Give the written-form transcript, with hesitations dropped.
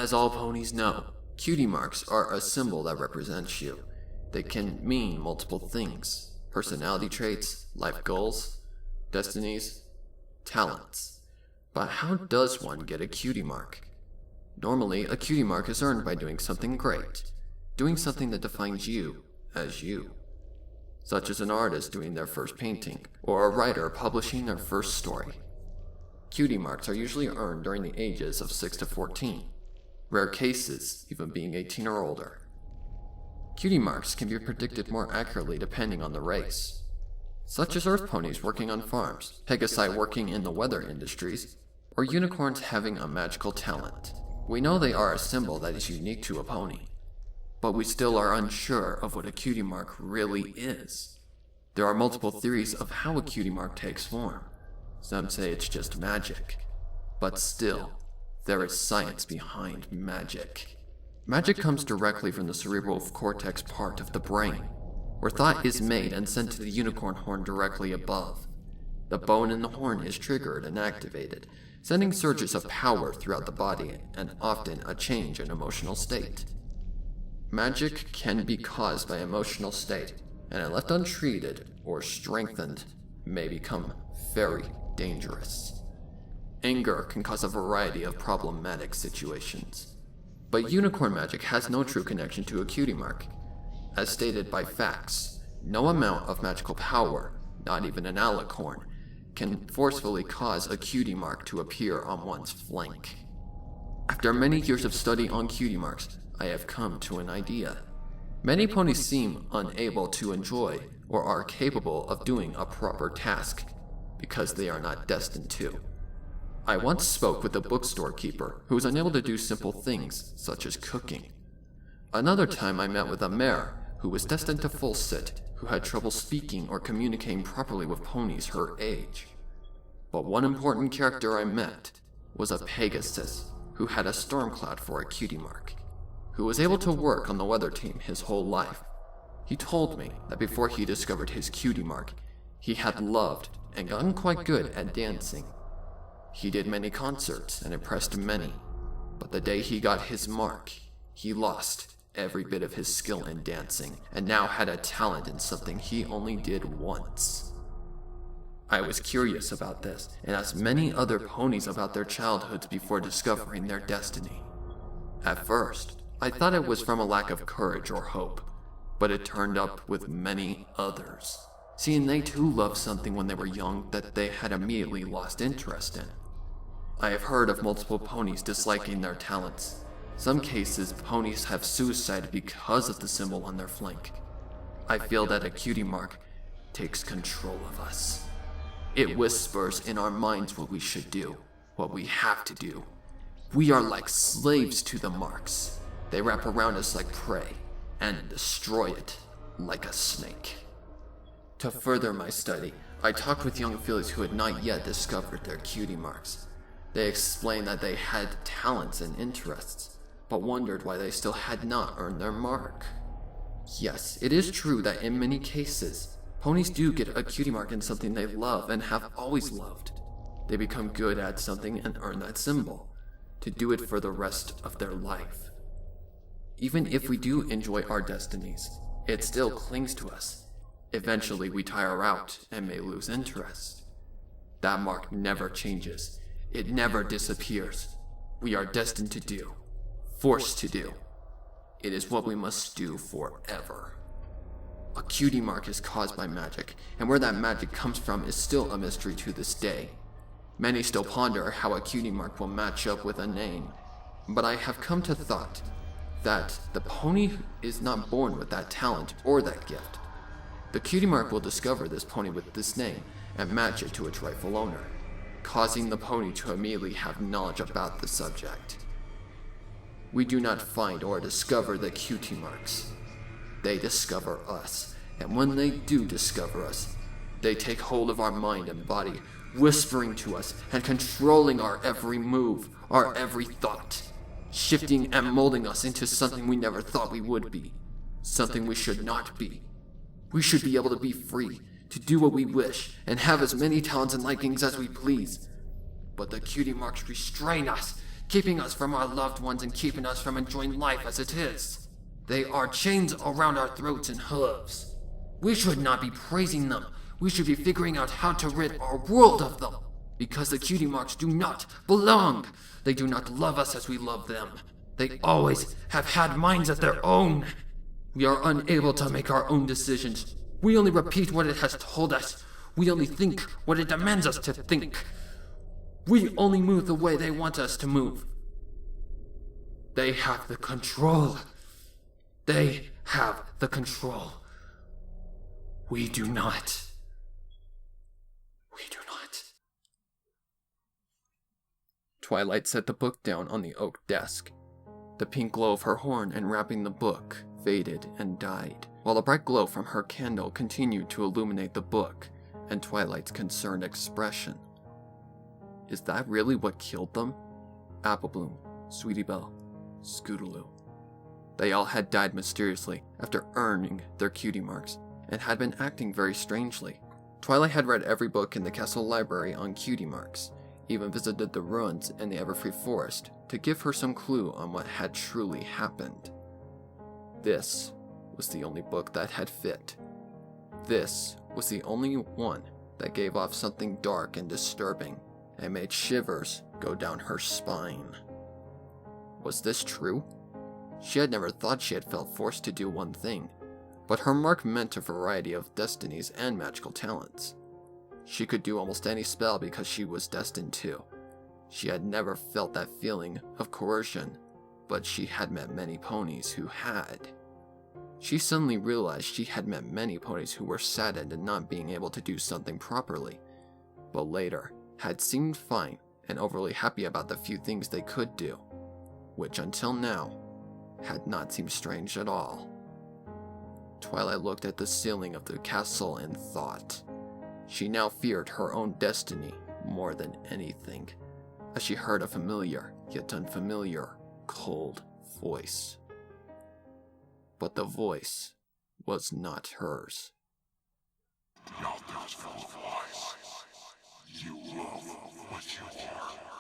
As all ponies know, cutie marks are a symbol that represents you. They can mean multiple things: personality traits, life goals, destinies, talents. But how does one get a cutie mark? Normally, a cutie mark is earned by doing something great, doing something that defines you as you. Such as an artist doing their first painting, or a writer publishing their first story. Cutie marks are usually earned during the ages of 6 to 14, rare cases even being 18 or older. Cutie marks can be predicted more accurately depending on the race, such as earth ponies working on farms, pegasi working in the weather industries, or unicorns having a magical talent. We know they are a symbol that is unique to a pony, but we still are unsure of what a cutie mark really is. There are multiple theories of how a cutie mark takes form. Some say it's just magic, but still, there is science behind magic. Magic comes directly from the cerebral cortex part of the brain, where thought is made and sent to the unicorn horn directly above. The bone in the horn is triggered and activated, sending surges of power throughout the body and often a change in emotional state. Magic can be caused by emotional state, and if left untreated or strengthened, may become very dangerous. Anger can cause a variety of problematic situations. But unicorn magic has no true connection to a cutie mark. As stated by facts, no amount of magical power, not even an alicorn, can forcefully cause a cutie mark to appear on one's flank. After many years of study on cutie marks, I have come to an idea. Many ponies seem unable to enjoy or are capable of doing a proper task because they are not destined to. I once spoke with a bookstore keeper who was unable to do simple things such as cooking. Another time I met with a mare who was destined to full sit, who had trouble speaking or communicating properly with ponies her age. But one important character I met was a Pegasus who had a storm cloud for a cutie mark, who was able to work on the weather team his whole life. He told me that before he discovered his cutie mark, he had loved and gotten quite good at dancing. He did many concerts and impressed many, but the day he got his mark, he lost every bit of his skill in dancing and now had a talent in something he only did once. I was curious about this and asked many other ponies about their childhoods before discovering their destiny. At first, I thought it was from a lack of courage or hope, but it turned up with many others, seeing they too loved something when they were young that they had immediately lost interest in. I have heard of multiple ponies disliking their talents. Some cases, ponies have suicided because of the symbol on their flank. I feel that a cutie mark takes control of us. It whispers in our minds what we should do, what we have to do. We are like slaves to the marks. They wrap around us like prey and destroy it like a snake. To further my study, I talked with young fillies who had not yet discovered their cutie marks. They explained that they had talents and interests, but wondered why they still had not earned their mark. Yes, it is true that in many cases, ponies do get a cutie mark in something they love and have always loved. They become good at something and earn that symbol, to do it for the rest of their life. Even if we do enjoy our destinies, it still clings to us. Eventually we tire out and may lose interest. That mark never changes. It never disappears. We are destined to do, forced to do. It is what we must do forever. A cutie mark is caused by magic, and where that magic comes from is still a mystery to this day. Many still ponder how a cutie mark will match up with a name, but I have come to thought that the pony is not born with that talent or that gift. The cutie mark will discover this pony with this name and match it to its rightful owner, causing the pony to immediately have knowledge about the subject. We do not find or discover the cutie marks. They discover us, and when they do discover us, they take hold of our mind and body, whispering to us and controlling our every move, our every thought, shifting and molding us into something we never thought we would be, something we should not be. We should be able to be free, to do what we wish, and have as many talents and likings as we please. But the cutie marks restrain us, keeping us from our loved ones and keeping us from enjoying life as it is. They are chains around our throats and hooves. We should not be praising them. We should be figuring out how to rid our world of them. Because the cutie marks do not belong. They do not love us as we love them. They always have had minds of their own. We are unable to make our own decisions. We only repeat what it has told us. We only think what it demands us to think. We only move the way they want us to move. They have the control. They have the control. We do not. We do not. Twilight set the book down on the oak desk. The pink glow of her horn enwrapping the book faded and died, while the bright glow from her candle continued to illuminate the book and Twilight's concerned expression. Is that really what killed them? Applebloom, Sweetie Belle, Scootaloo. They all had died mysteriously after earning their cutie marks, and had been acting very strangely. Twilight had read every book in the castle library on cutie marks, even visited the ruins in the Everfree Forest to give her some clue on what had truly happened. This was the only book that had fit. This was the only one that gave off something dark and disturbing and made shivers go down her spine. Was this true? She had never thought she had felt forced to do one thing, but her mark meant a variety of destinies and magical talents. She could do almost any spell because she was destined to. She had never felt that feeling of coercion, but she had met many ponies who had. She suddenly realized she had met many ponies who were saddened at not being able to do something properly, but later had seemed fine and overly happy about the few things they could do, which until now had not seemed strange at all. Twilight looked at the ceiling of the castle and thought. She now feared her own destiny more than anything, as she heard a familiar, yet unfamiliar, cold voice. But the voice was not hers. Not this voice. You love what you are.